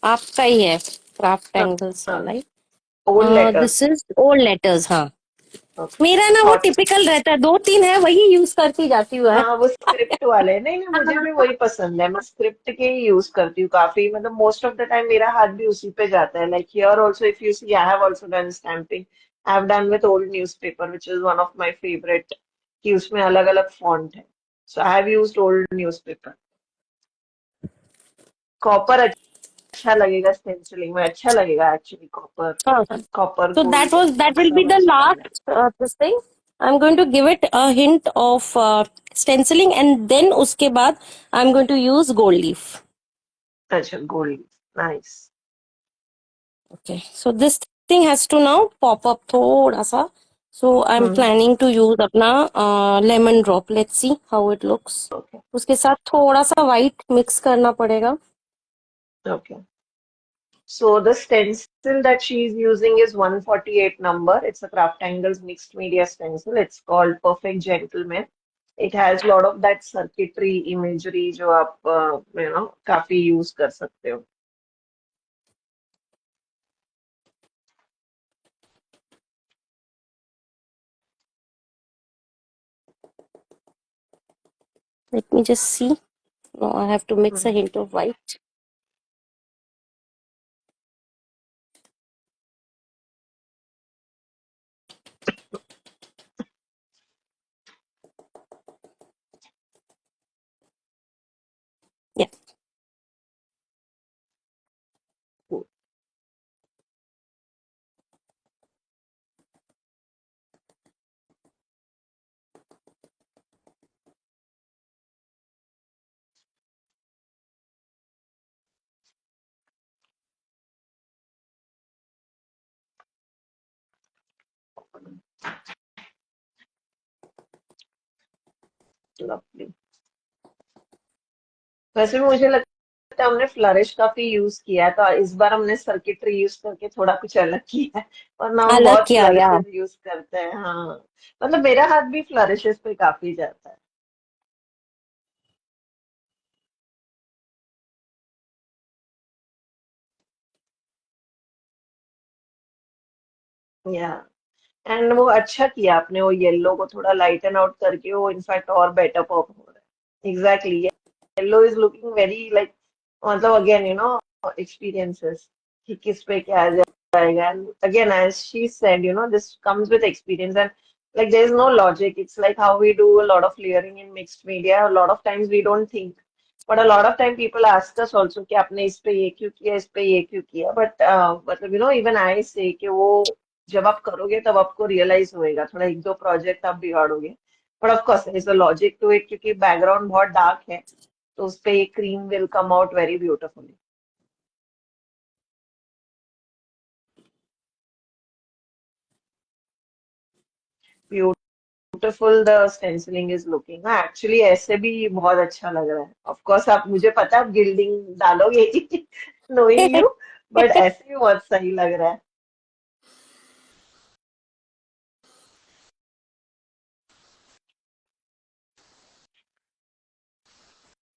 आपका ही है, क्राफ्ट एंगल्स वाला ही. Old letters. This is old letters. हाँ, ओके. मेरा ना वो थॉट. टिपिकल रहता है, दो तीन है वही यूज करती जाती हूँ यार. हाँ वो स्क्रिप्ट वाले. नहीं नहीं मुझे भी वही पसंद है. मैं स्क्रिप्ट के ही यूज करती हूँ काफी. मतलब मोस्ट ऑफ द टाइम मेरा हाथ भी उसी पे जाता है. Like here also if you see I have also done stamping. I have done with old newspaper which is one of my favourite कि उसमें अलग अलग फॉन्ट है. So I have used old newspaper. Copper अच्छा लगेगा stencilling में. अच्छा लगेगा एक्चुअली. कॉपर. हाँ, copper so gold that will be सब the अच्छा लगेगा. last this thing. I'm going to give it a hint of stenciling, and then उसके बाद I'm going to use gold leaf. अच्छा gold. Nice. Okay, so this thing has to now pop up थोड़ा सा. So I'm hmm. planning to use अपना lemon drop. Let's see how it looks. Okay. उसके साथ थोड़ा सा white mix करना पड़ेगा. Okay. So the stencil that she is using is 148 number. It's a Craft Angles mixed media stencil. It's called Perfect Gentleman. It has a lot of that circuitry imagery जो आप काफी use कर सकते हो. Let me just see. No, I have to mix a hint of white. Yeah. Lovely. वैसे भी मुझे लगता है हमने फ्लरिश काफी यूज किया है तो इस बार हमने सर्किटरी यूज करके थोड़ा कुछ अलग किया है. वरना हम अलग बहुत किया या. फ्लरिशेस यूज करते हैं. हाँ मतलब मेरा हाथ भी फ्लरिशेस पे काफी जाता है. या. एंड वो अच्छा किया आपने वो येलो को थोड़ा लाइटन आउट करके वो इनफैक्ट और बेटर पॉप हो रहा है. Exactly. Yellow is looking very like मतलब अगेन experiences कि किस पे क्या आ जाएगा. And again as she said this comes with experience and like there is no logic. It's like how we do a lot of layering in mixed media. A lot of times we don't think but a lot of time people ask us also कि आपने इस पे ये क्यों किया इस पे ये क्यों किया. But मतलब even I say कि वो जब आप करोगे तब आपको रियलाइज होएगा. थोड़ा एक दो प्रोजेक्ट आप बिगाड़ोगे but of course is a logic to it क्योंकि बैकग्राउंड बहुत डार्क है तो उस पे cream will come out very beautifully. Beautiful the stencilling is looking. हाँ एक्चुअली ऐसे भी बहुत अच्छा लग रहा है. ऑफ कोर्स आप मुझे पता है आप गिल्डिंग डालोगे ही नोइंग यू. बट ऐसे भी बहुत सही लग रहा है.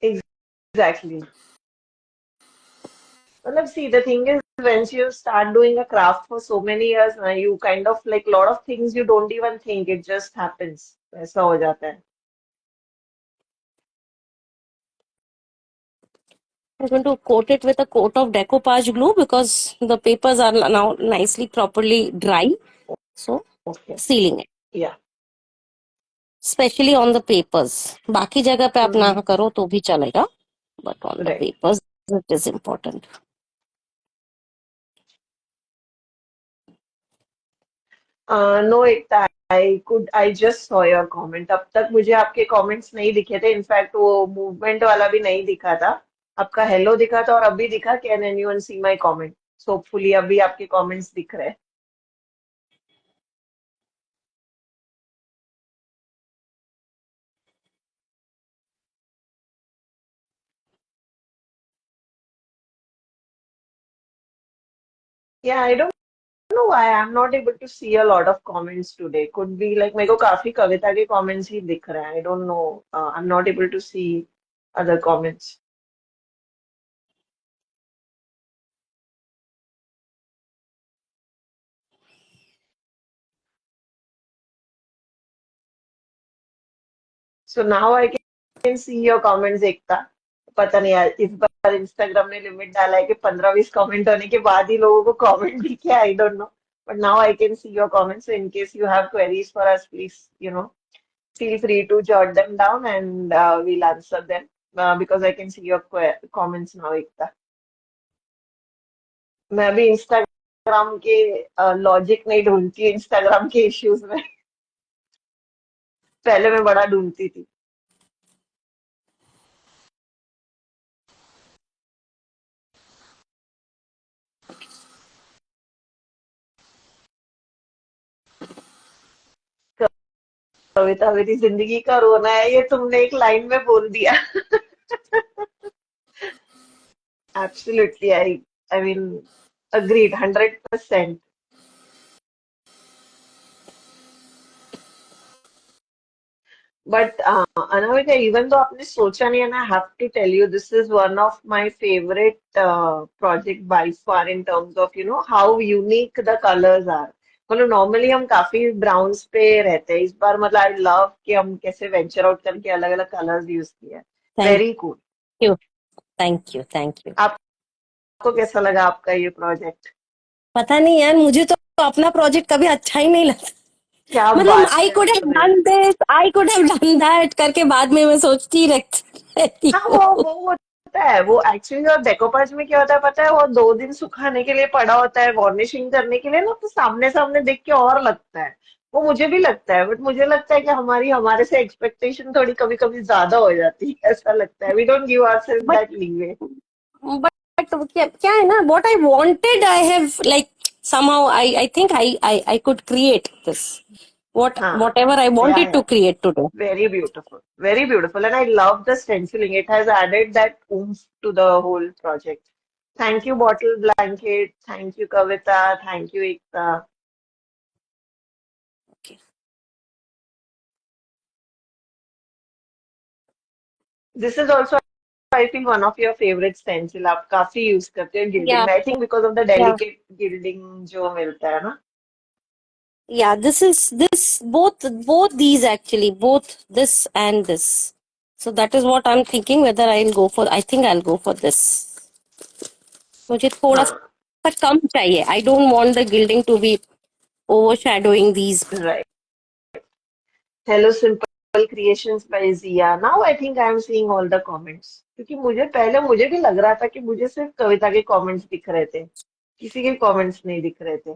Exactly. Well, see, the thing is, once you start doing a craft for so many years, now you kind of like lot of things you don't even think, it just happens. ऐसा हो जाता है. I'm going to coat it with a coat of decoupage glue because the papers are now nicely properly dry. So Okay. sealing it, Yeah. especially on the papers. बाकी जगह पे आप ना Mm-hmm. करो तो भी चलेगा, but on the Right. papers it is important. No, Ekta, I just saw your comment. अब तक मुझे आपके comments नहीं दिखे थे. इनफैक्ट वो मूवमेंट वाला भी नहीं दिखा था. आपका हेलो दिखा था और अभी दिखा can anyone see my comment. So hopefully अभी आपके कमेंट्स दिख रहे हैं. Yeah, I don't know why I'm not able to see a lot of comments today. Could be like मेरे को काफी कविता के comments ही दिख रहे हैं. I don't know. I'm not able to see other comments. So now I can see your comments एकता. पता नहीं यार इस बार इंस्टाग्राम ने लिमिट डाला है कि 15-20 कमेंट होने के बाद ही लोगों को कमेंट दिखे. I don't know. But now I can see your comments. So in case you have queries for us, please, feel free to jot them down and we'll answer them because I can see your comments now, Ekta. मैं अभी Instagram के logic नहीं ढूंढती Instagram के issues में. पहले मैं बड़ा ढूंढती थी. कविता, मेरी जिंदगी का रोना है ये तुमने एक लाइन में बोल दिया. Absolutely, I mean, agreed, 100%. But Anamika, even though आपने सोचा नहीं, and I have to tell you, this is one of my favorite project by far in terms of, how unique the colors are. मतलब normally हम काफी browns पे रहते हैं. इस बार मतलब आई लव कि हम कैसे वेंचर आउट करके अलग अलग कलर्स यूज किए हैं. Thank very cool. you, thank you, thank you. आपको कैसा लगा आपका ये प्रोजेक्ट? पता नहीं यार, मुझे तो अपना प्रोजेक्ट कभी अच्छा ही नहीं लगता. क्या मतलब बात आई कर कुड रहे हैव हो यार. Done this, I could have done that करके बाद में मैं सोचती रहती हाँ, हूँ. वो होता है. वो एक्चुअली और डेकोपाज में क्या होता है पता है, वो 2 दिन सुखाने के लिए पड़ा होता है वार्निशिंग करने के लिए ना, तो सामने सामने देख के और लगता है. वो मुझे भी लगता है, बट मुझे लगता है कि हमारे से एक्सपेक्टेशन थोड़ी कभी कभी ज्यादा हो जाती है. ऐसा लगता है we don't give ourself but that leeway. But क्या क्या है ना, what I wanted I have like somehow I think I could create this, हाँ. whatever I या wanted to create today. Very beautiful, very beautiful, and I love the stenciling. It has added that oomph to the whole project. Thank you, Bottle Blanket. Thank you, Kavita. Thank you, Ekta. Okay. This is also, I feel, one of your favorite stencil. आप काफी use करते हो gilding Yeah, में. I think because of the yeah, delicate gilding जो मिलता है ना. yeah. This both these actually, both this and this. So that is what I'm thinking whether I'll go for. I think I'll go for this. मुझे थोड़ा हाँ. सा कम चाहिए. I don't want the gilding to be overshadowing these. राइट. Hello simple creations by Jiya. Now I think I am seeing all the comments. क्योंकि मुझे भी लग रहा था कि मुझे सिर्फ कविता के कमेंट्स दिख रहे थे, किसी के कमेंट्स नहीं दिख रहे थे.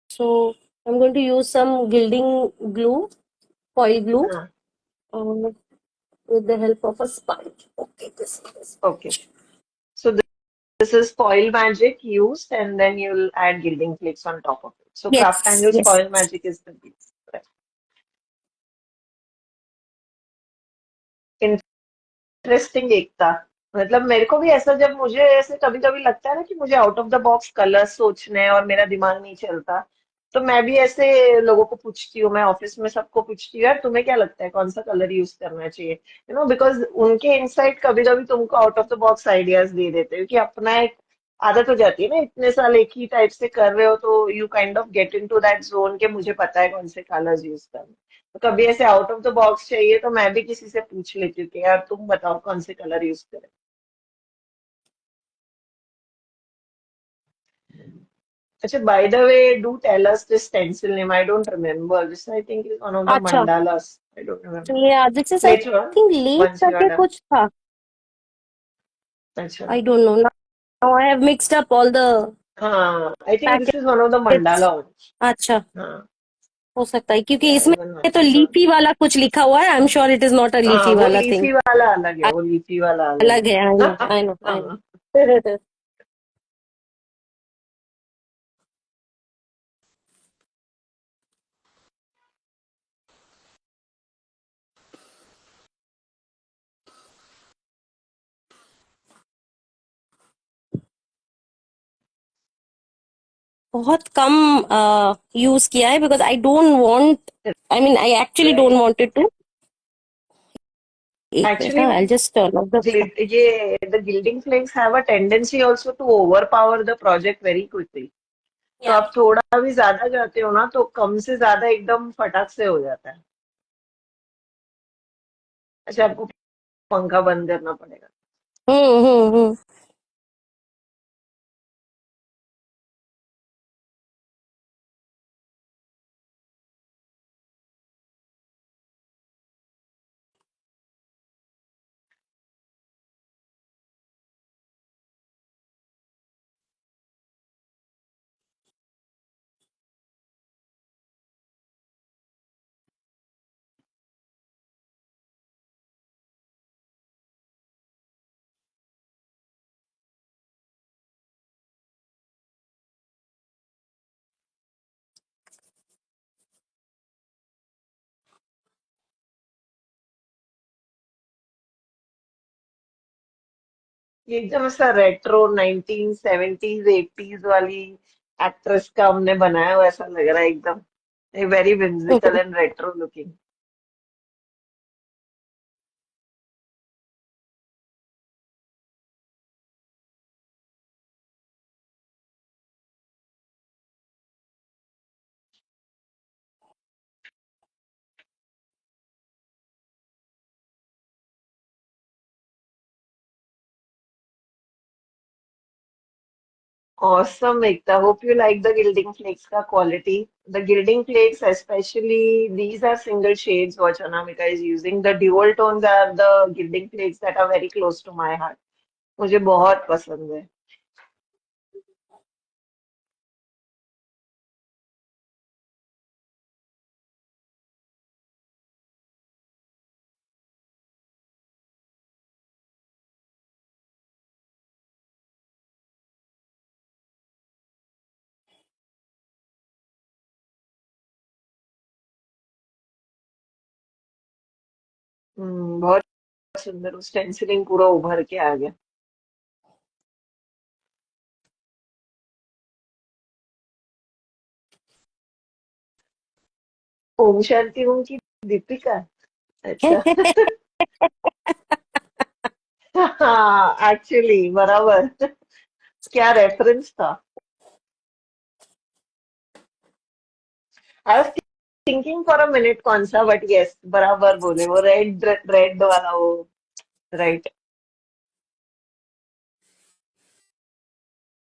So I'm going to use some gilding glue, foil glue, हाँ. with the help of a sponge. Okay, this is. Okay. So this is foil magic used and then you'll add gilding flakes on top of it. So Craft Yes, Angles yes. foil magic is the base. Right. Interesting Ekta. मतलब मेरे को भी ऐसा, जब मुझे ऐसे कभी कभी लगता है ना कि मुझे out of the box colour सोचने हैं और मेरा दिमाग नहीं चलता, तो मैं भी ऐसे लोगों को पूछती हूँ. मैं ऑफिस में सबको पूछती हूँ, यार तुम्हें क्या लगता है कौन सा कलर यूज करना चाहिए, बिकॉज उनके इनसाइट कभी कभी तुमको out of the box ideas दे देते हो. कि अपना एक आदत हो जाती है ना, इतने साल एक ही टाइप से कर रहे हो, तो you kind of get into that zone के मुझे पता है कौन से कलर्स यूज करना. तो कभी ऐसे आउट ऑफ द बॉक्स चाहिए तो मैं भी किसी से पूछ लेती हूँ कि यार तुम बताओ कौन से कलर यूज करें. अच्छा, by the way, do tell us this stencil name. I don't remember. This I think is one of the अच्छा, mandalas. I don't remember. yeah, this is I Later on, think lake once you are करके done. कुछ था. अच्छा. I don't know. Now I have mixed up all the हाँ, I think this is one of the packets. mandala ones. अच्छा, हाँ, हो सकता है क्योंकि yeah, इसमें even तो one. So, लीफी वाला कुछ लिखा हुआ है. I am sure it is not a हाँ, लीफी वो वाला थिंग. लीफी वाला अलग है, वो लीफी वाला अलग अलग है। है. आई नो, आई नो, आई हाँ, नो. बहुत कम यूज किया है because I don't want. I mean I actually don't right. Wanted to. एक minute. Actually, I just turn off the. the gilding flakes have a tendency also to overpower the project very quickly. तो या आप थोड़ा भी ज्यादा जाते हो ना तो कम से ज्यादा एकदम फटाक से हो जाता है। अच्छा, आपको पंखा बंद करना पड़ेगा। हम्म. ये एकदम ऐसा रेट्रो 1970s 80s वाली एक्ट्रेस का हमने बनाया हुआ ऐसा लग रहा है एकदम। Very whimsical and retro looking. Awesome, Ekta. Hope you like the gilding flakes ka quality. The gilding flakes, especially these are single shades what Anamika is using. The dual tones are the gilding flakes that are very close to my heart. मुझे बहुत पसंद है। बहुत सुंदर स्टेंसिलिंग पूरा उभर के आ गया। ओम शांति ओम की दीपिका। अच्छा। हाँ, एक्चुअली बराबर। क्या रेफरेंस था। I was thinking for a minute कौन सा, बट यस बराबर बोले, वो रेड रेड वाला वो। राइट।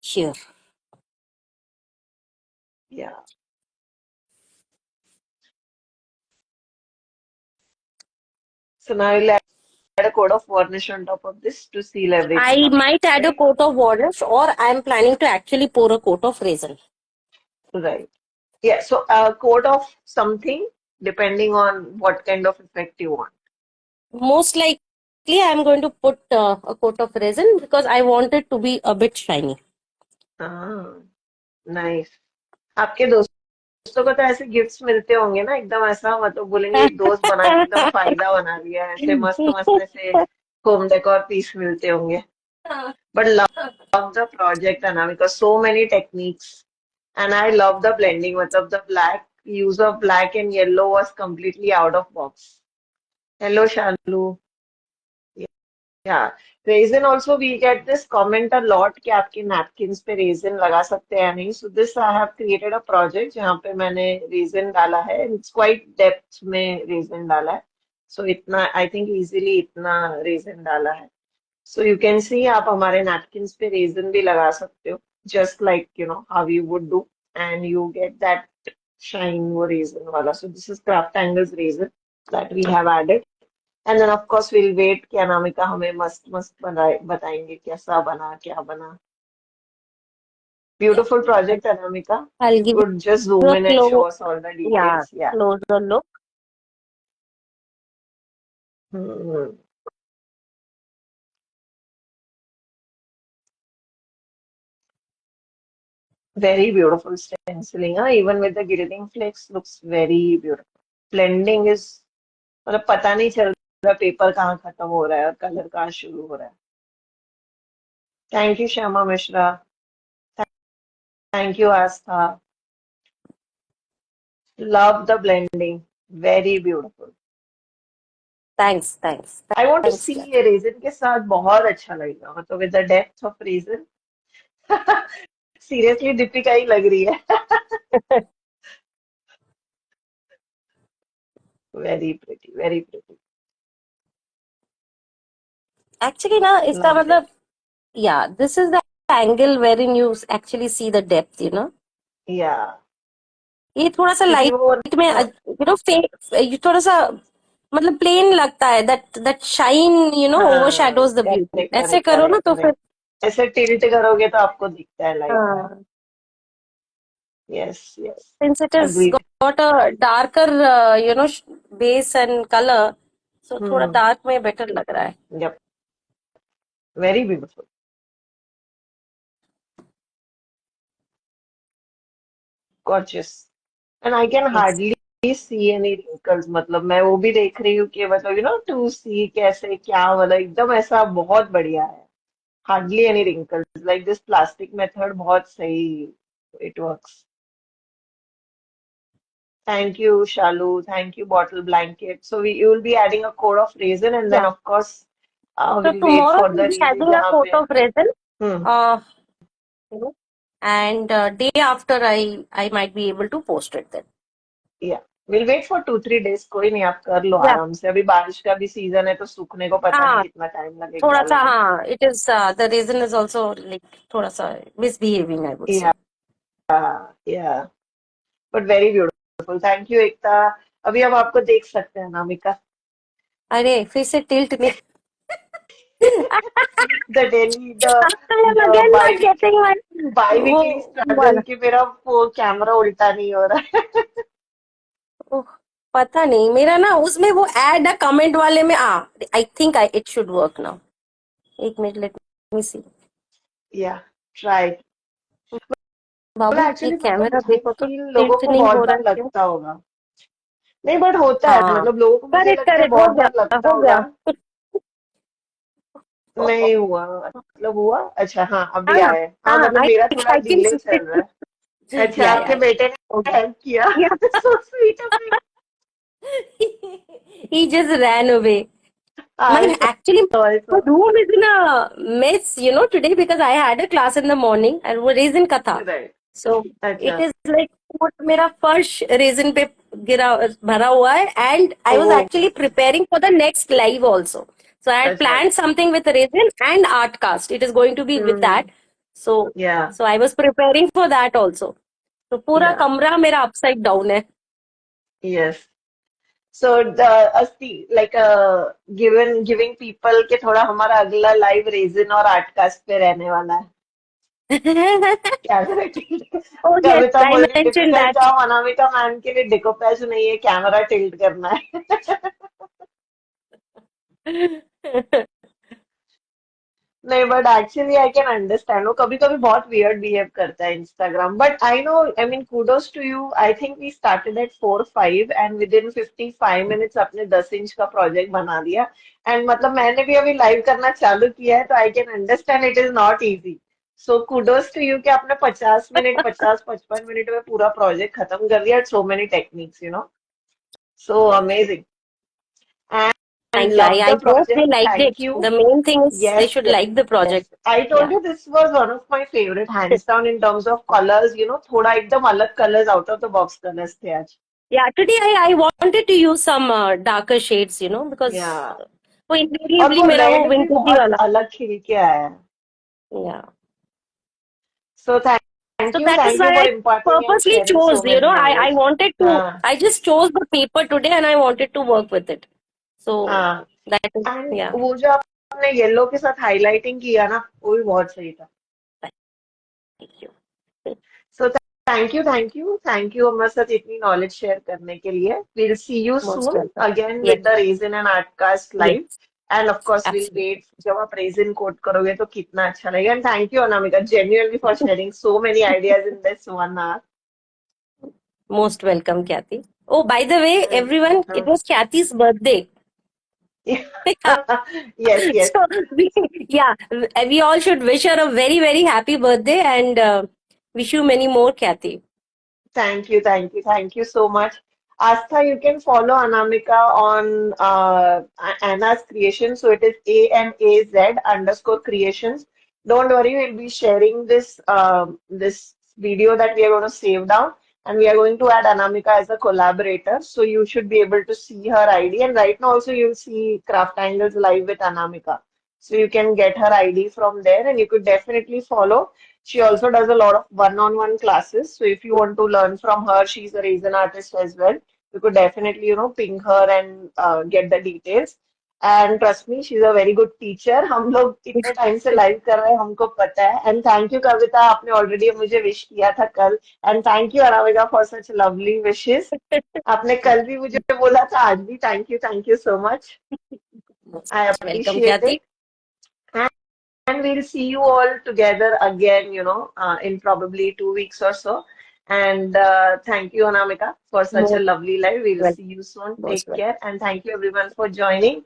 श्योर. या। So now will add a coat of varnish on top of this to seal everything I up, might add a right? coat of varnish, or I am planning to actually pour a coat of resin. Right. Yeah, so a coat of something depending on what kind of effect you want. Most likely, I am going to put a coat of resin because I want it to be a bit shiny. हाँ, nice. आपके दोस्तों को तो ऐसे gifts मिलते होंगे ना, एकदम ऐसा मतलब बोलेंगे एक दोस्त बना के एकदम फायदा बना दिया, ऐसे मस्त मस्त ऐसे होम डेकोर पीस मिलते होंगे। But love the project, Anna, because so many techniques. And I love the blending. मतलब the black use of black and yellow was completely out of box. Hello, Shalu. Yeah. Raisin also we get this comment a lot कि आपके napkins पे raisin लगा सकते हैं या नहीं. So this I have created a project जहाँ पे मैंने raisin डाला है. It's quite depth में raisin डाला है. So इतना I think easily इतना raisin डाला है. So you can see आप हमारे napkins पे raisin भी लगा सकते हो. just like how you would do, and you get that shine वो resin wala. So this is Craft Angles resin that we have added. And then of course we'll wait कि अनामिका हमें मस्त मस्त बताएंगे कैसा बना क्या बना. Yeah. Beautiful project, Anamika. I'll You give could just you zoom a in and show us all the yeah, details. Yeah. closer look. Hmm. Very beautiful stenciling. Huh? Even with the gilding flakes, looks very beautiful. Blending is मतलब पता नहीं चल रहा paper कहाँ खत्म हो रहा है और कलर कहाँ शुरू हो रहा है. Thank you, Shama Mishra. Thank you, Astha. Love the blending. Very beautiful. Thanks. I want to Thanks, see Kat. ये रेजिन के साथ बहुत अच्छा लगेगा मतलब with the depth of resin. Seriously, Deepika ही लग रही है. Very pretty, very pretty. Actually, ना इसका Love मतलब it. yeah, this is the angle wherein you actually see the depth, you know. Yeah. ये थोड़ा सा क्योंकि वो लाइट में ये थोड़ा सा मतलब प्लेन लगता है that shine हाँ overshadows the beauty. करेक्ट ऐसे करेक्ट करो ना करेक्ट तो फिर करेक्ट ऐसे टिल्ट करोगे तो आपको दिखता है लाइट में. हाँ, yes yes since it has agreed. got a darker base and color, so थोड़ा हम्म. dark में better लग रहा है. Yup. Very beautiful. Gorgeous. And I can Yes. Hardly see any wrinkles मतलब मैं वो भी देख रही हूँ कि मतलब टू सी कैसे क्या मतलब एकदम ऐसा बहुत बढ़िया है. Hardly any wrinkles like this plastic method बहुत सही. It works. Thank you, Shalu. Thank you, Bottle Blanket. So you will be adding a coat of raisin, and then Yeah. of course So we'll wait tomorrow for we'll the be release. having a जहाँ पे photo of resin. hmm. Uh, you know, and day after I might be able to post it then. Yeah, we'll wait for 2-3 days. कोई नहीं आप कर लो Yeah. आराम से. अभी बारिश का भी सीजन है तो सूखने को पता नहीं हाँ, कितना टाइम लगेगा थोड़ा सा अल्लाह. हाँ, it is the resin is also like थोड़ा सा misbehaving, I would say. Yeah, yeah. But very beautiful. Thank you, एकता. अभी हम आपको देख सकते हैं नामिका. अरे फिर से tilt नहीं. The daily, I am the again not bi-weekly, getting my bi-weekly वो struggle वाला. कि मेरा वो कैमरा उल्टा नहीं हो रहा है. ओह, पता नहीं मेरा ना उसमें वो ऐड अ कमेंट वाले में I think I it should work now. एक मिनट लेट मी सी. Yeah, try. बाबू मतलब ये एक्चुअली मतलब कैमरा आई देखो तो फील लोगों टिल्ट को नहीं बहुत हो रहा बार है क्यों. लगता होगा. नहीं बट होता है हाँ, मतलब लोगों को मुझे करेक्ट लगता है करेक्ट बहुत बार लगता हो गया. होगा. नहीं हुआ मतलब हुआ. अच्छा हाँ अभी हाँ आए. हाँ हाँ मतलब आई मेरा थोड़ा आई कैन डिले सी. चल रहा है. अच्छा या आपके बेटे हो ने गया. हेल्प किया. या so sweet of him. he just ran away. I My actually saw I my saw. room is in a mess, today because I had a class in the morning and वो resin का था. Right. So it अच्छा. is like मेरा फर्श resin पे गिरा भरा हुआ है and I was oh. actually preparing for the next live also. So I had अच्छा. planned something with resin and art cast. It is going to be with that. So या so I was preparing for that also. तो पूरा या कमरा मेरा upside down है. Yes. So the like giving people के थोड़ा हमारा अगला लाइव रेजिन और आर्टकास्ट पे रहने वाला है. Camera tilt. Oh yes, Kavita I बोल रही mentioned difficult that. Job Anamika ma'am के लिए डिकोपैज नहीं है कैमरा टिल्ट करना है. नहीं but actually I can understand. वो कभी कभी बहुत वियर्ड बिहेव करता है Instagram but I know I mean kudos to you. I think we started at 4-5 and within 55 minutes अपने 10 इंच का प्रोजेक्ट बना दिया. एंड मतलब मैंने भी अभी लाइव करना चालू किया है तो I can understand it is not easy. So kudos to you कि आपने 50 मिनट 50-55 मिनट में पूरा प्रोजेक्ट खत्म कर दिया. So many techniques. So amazing. And Thank you. love I the hope they project. liked Thank it. you. The main thing is they Yes, should yes, like the yes. project. I told Yeah. you this was one of my favorite, hands down, in terms of colors. थोड़ा एकदम अलग colors, out of the box colors थे आज. Yeah, today I wanted to use some darker shades, because Yeah. वो और invariably वो मेरा वो रेड भी vintage बहुत वाला. अलग खिल के आया है. Yeah. So thank So you. that is Thank why you for I imparting and purposely sharing chose, so many I knowledge. wanted to, Uh, I just chose the paper today and I wanted to work with it. So uh, that is, and yeah. वो जो आपने yellow के साथ highlighting किया ना वो भी बहुत सही था. Thank you. So thank you हमारे साथ इतनी knowledge share करने के लिए. We'll see you Most soon welcome. again Yes, with the Raisin and Artcast yes, live. And of course, we'll absolutely. wait. जब आप Raisin quote करोगे तो कितना अच्छा लगेगा. And thank you, Anamika, genuinely for sharing so many ideas in this 1 hour. Most welcome, Kathy. Oh, by the way, And, everyone, it was Kathy's birthday. yes, yes. So yeah, we all should wish her a very, very happy birthday and wish you many more, Kathy. Thank you so much. Astha, you can follow Anamika on Anna's Creation. So it is ANAZ_creations. Don't worry, we'll be sharing this video that we are going to save down, and we are going to add Anamika as a collaborator. So you should be able to see her ID. And right now also you'll see Craft Angles live with Anamika. So you can get her ID from there, and you could definitely follow. She also does a lot of one-on-one classes. So if you want to learn from her, she's a raisin artist as well. You could definitely, ping her and get the details. And trust me, she's a very good teacher. हम लोग इतने time से live कर रहे हैं, हमको पता है. And thank you, कविता, आपने already मुझे wish किया था कल. And thank you, Aravika, for such lovely wishes. आपने कल भी मुझे बोला था, आज भी. Thank you so much. Most I welcome, appreciate Kathy. it. And we'll see you all together again, in probably 2 weeks or so. And thank you, Anamika, for such a Most lovely live. We'll welcome. see you soon. Most Take welcome. care. And thank you, everyone, for joining.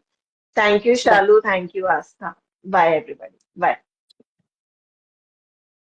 Thank you, Bye. Shalu. Thank you, Astha. Bye, everybody. Bye.